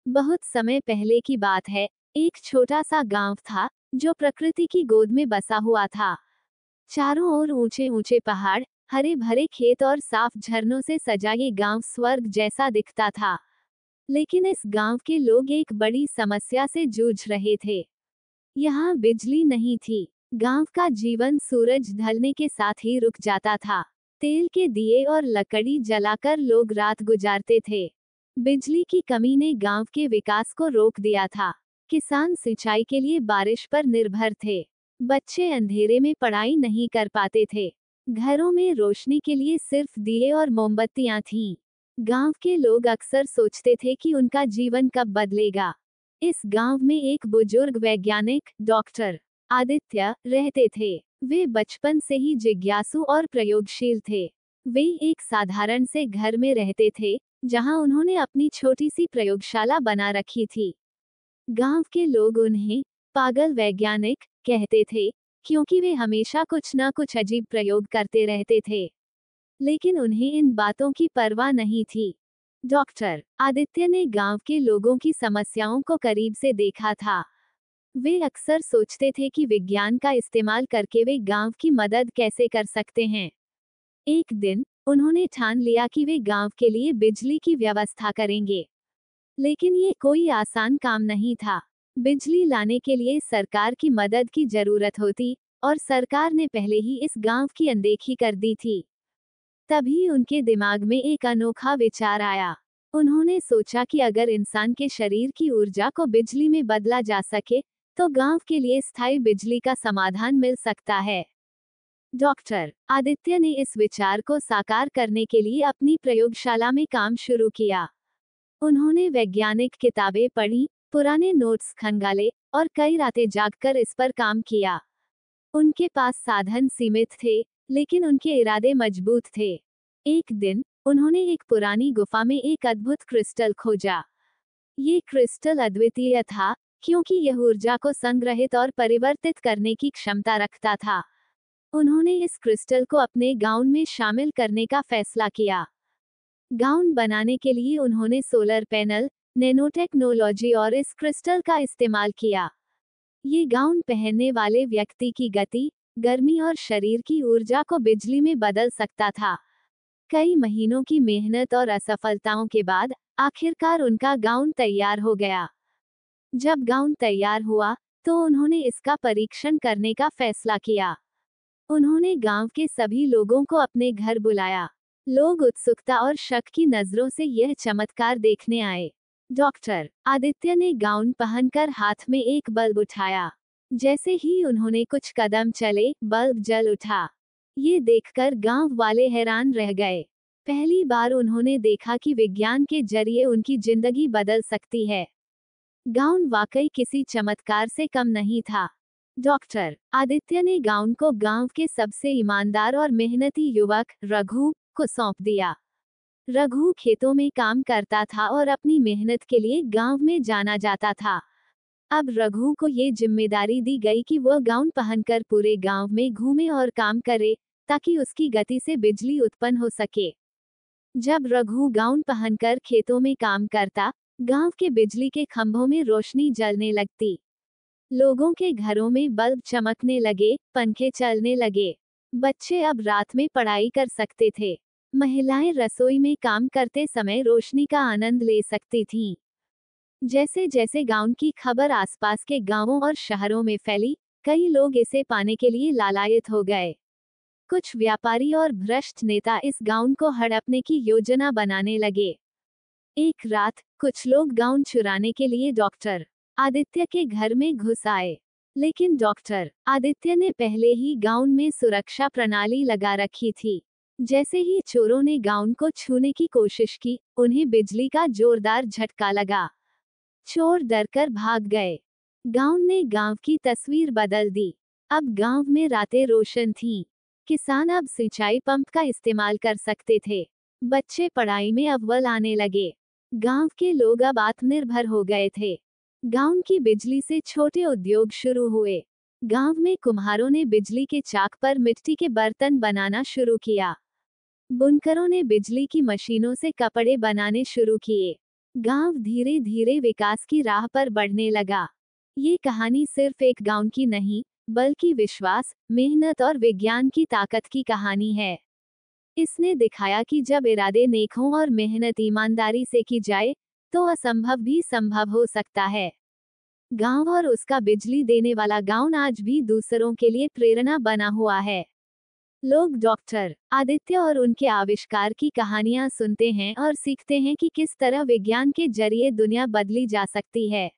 बहुत समय पहले की बात है। एक छोटा सा गांव था जो प्रकृति की गोद में बसा हुआ था। चारों ओर ऊंचे ऊंचे पहाड़, हरे भरे खेत और साफ झरनों से सजा ये गांव स्वर्ग जैसा दिखता था। लेकिन इस गांव के लोग एक बड़ी समस्या से जूझ रहे थे। यहाँ बिजली नहीं थी। गांव का जीवन सूरज ढलने के साथ ही रुक जाता था। तेल के दिए और लकड़ी जलाकर लोग रात गुजारते थे। बिजली की कमी ने गांव के विकास को रोक दिया था। किसान सिंचाई के लिए बारिश पर निर्भर थे। बच्चे अंधेरे में पढ़ाई नहीं कर पाते थे। घरों में रोशनी के लिए सिर्फ दिए और मोमबत्तियां थीं। गांव के लोग अक्सर सोचते थे कि उनका जीवन कब बदलेगा। इस गांव में एक बुजुर्ग वैज्ञानिक डॉक्टर आदित्य रहते थे। वे बचपन से ही जिज्ञासु और प्रयोगशील थे। वे एक साधारण से घर में रहते थे, जहां उन्होंने अपनी छोटी सी प्रयोगशाला बना रखी थी। गांव के लोग उन्हें पागल वैज्ञानिक कहते थे, क्योंकि वे हमेशा कुछ न कुछ अजीब प्रयोग करते रहते थे। लेकिन उन्हें इन बातों की परवाह नहीं थी। डॉक्टर आदित्य ने गांव के लोगों की समस्याओं को करीब से देखा था। वे अक्सर सोचते थे कि विज्ञान का इस्तेमाल करके वे गांव की मदद कैसे कर सकते हैं। एक दिन उन्होंने ठान लिया कि वे गांव के लिए बिजली की व्यवस्था करेंगे। लेकिन ये कोई आसान काम नहीं था। बिजली लाने के लिए सरकार की मदद की जरूरत होती, और सरकार ने पहले ही इस गांव की अनदेखी कर दी थी। तभी उनके दिमाग में एक अनोखा विचार आया। उन्होंने सोचा कि अगर इंसान के शरीर की ऊर्जा को बिजली में बदला जा सके, तो गांव के लिए स्थायी बिजली का समाधान मिल सकता है। डॉक्टर आदित्य ने इस विचार को साकार करने के लिए अपनी प्रयोगशाला में काम शुरू किया। उन्होंने वैज्ञानिक किताबें पढ़ी, पुराने नोट्स खंगाले और कई रातें जागकर इस पर काम किया। उनके पास साधन सीमित थे, लेकिन उनके इरादे मजबूत थे। एक दिन उन्होंने एक पुरानी गुफा में एक अद्भुत क्रिस्टल खोजा। ये क्रिस्टल अद्वितीय था, क्योंकि यह ऊर्जा को संग्रहित और परिवर्तित करने की क्षमता रखता था। उन्होंने इस क्रिस्टल को अपने गाउन में शामिल करने का फैसला किया। गाउन बनाने के लिए उन्होंने सोलर पैनल, नैनोटेक्नोलॉजी और इस क्रिस्टल का इस्तेमाल किया। ये गाउन पहनने वाले व्यक्ति की गति, गर्मी और शरीर की ऊर्जा को बिजली में बदल सकता था। कई महीनों की मेहनत और असफलताओं के बाद आखिरकार उनका गाउन तैयार हो गया। जब गाउन तैयार हुआ, तो उन्होंने इसका परीक्षण करने का फैसला किया। उन्होंने गांव के सभी लोगों को अपने घर बुलाया। लोग उत्सुकता और शक की नजरों से यह चमत्कार देखने आए। डॉक्टर आदित्य ने गाउन पहनकर हाथ में एक बल्ब उठाया। जैसे ही उन्होंने कुछ कदम चले, बल्ब जल उठा। ये देखकर गांव वाले हैरान रह गए। पहली बार उन्होंने देखा कि विज्ञान के जरिए उनकी जिंदगी बदल सकती है। गाउन वाकई किसी चमत्कार से कम नहीं था। डॉक्टर आदित्य ने गाउन को गांव के सबसे ईमानदार और मेहनती युवक रघु को सौंप दिया। रघु खेतों में काम करता था और अपनी मेहनत के लिए गांव में जाना जाता था। अब रघु को ये जिम्मेदारी दी गई कि वह गाउन पहनकर पूरे गांव में घूमे और काम करे, ताकि उसकी गति से बिजली उत्पन्न हो सके। जब रघु गाउन पहनकर खेतों में काम करता, गांव के बिजली के खंभों में रोशनी जलने लगती। लोगों के घरों में बल्ब चमकने लगे, पंखे चलने लगे। बच्चे अब रात में पढ़ाई कर सकते थे। महिलाएं रसोई में काम करते समय रोशनी का आनंद ले सकती थीं। जैसे जैसे गाउन की खबर आसपास के गांवों और शहरों में फैली, कई लोग इसे पाने के लिए लालायित हो गए। कुछ व्यापारी और भ्रष्ट नेता इस गाउन को हड़पने की योजना बनाने लगे। एक रात कुछ लोग गाउन चुराने के लिए डॉक्टर आदित्य के घर में घुस आए। लेकिन डॉक्टर आदित्य ने पहले ही गाउन में सुरक्षा प्रणाली लगा रखी थी। जैसे ही चोरों ने गाउन को छूने की कोशिश की, उन्हें बिजली का जोरदार झटका लगा। चोर डरकर भाग गए। गाउन ने गांव की तस्वीर बदल दी। अब गांव में रातें रोशन थीं। किसान अब सिंचाई पंप का इस्तेमाल कर सकते थे। बच्चे पढ़ाई में अव्वल आने लगे। गांव के लोग अब आत्मनिर्भर हो गए थे। गांव की बिजली से छोटे उद्योग शुरू हुए। गांव में कुम्हारों ने बिजली के चाक पर मिट्टी के बर्तन बनाना शुरू किया। बुनकरों ने बिजली की मशीनों से कपड़े बनाने शुरू किए। गांव धीरे धीरे विकास की राह पर बढ़ने लगा। ये कहानी सिर्फ एक गांव की नहीं, बल्कि विश्वास, मेहनत और विज्ञान की ताकत की कहानी है। इसने दिखाया कि जब इरादे नेक हों और मेहनत ईमानदारी से की जाए, तो असंभव भी संभव हो सकता है। गांव और उसका बिजली देने वाला गांव आज भी दूसरों के लिए प्रेरणा बना हुआ है। लोग डॉक्टर आदित्य और उनके आविष्कार की कहानियां सुनते हैं और सीखते हैं कि किस तरह विज्ञान के जरिए दुनिया बदली जा सकती है।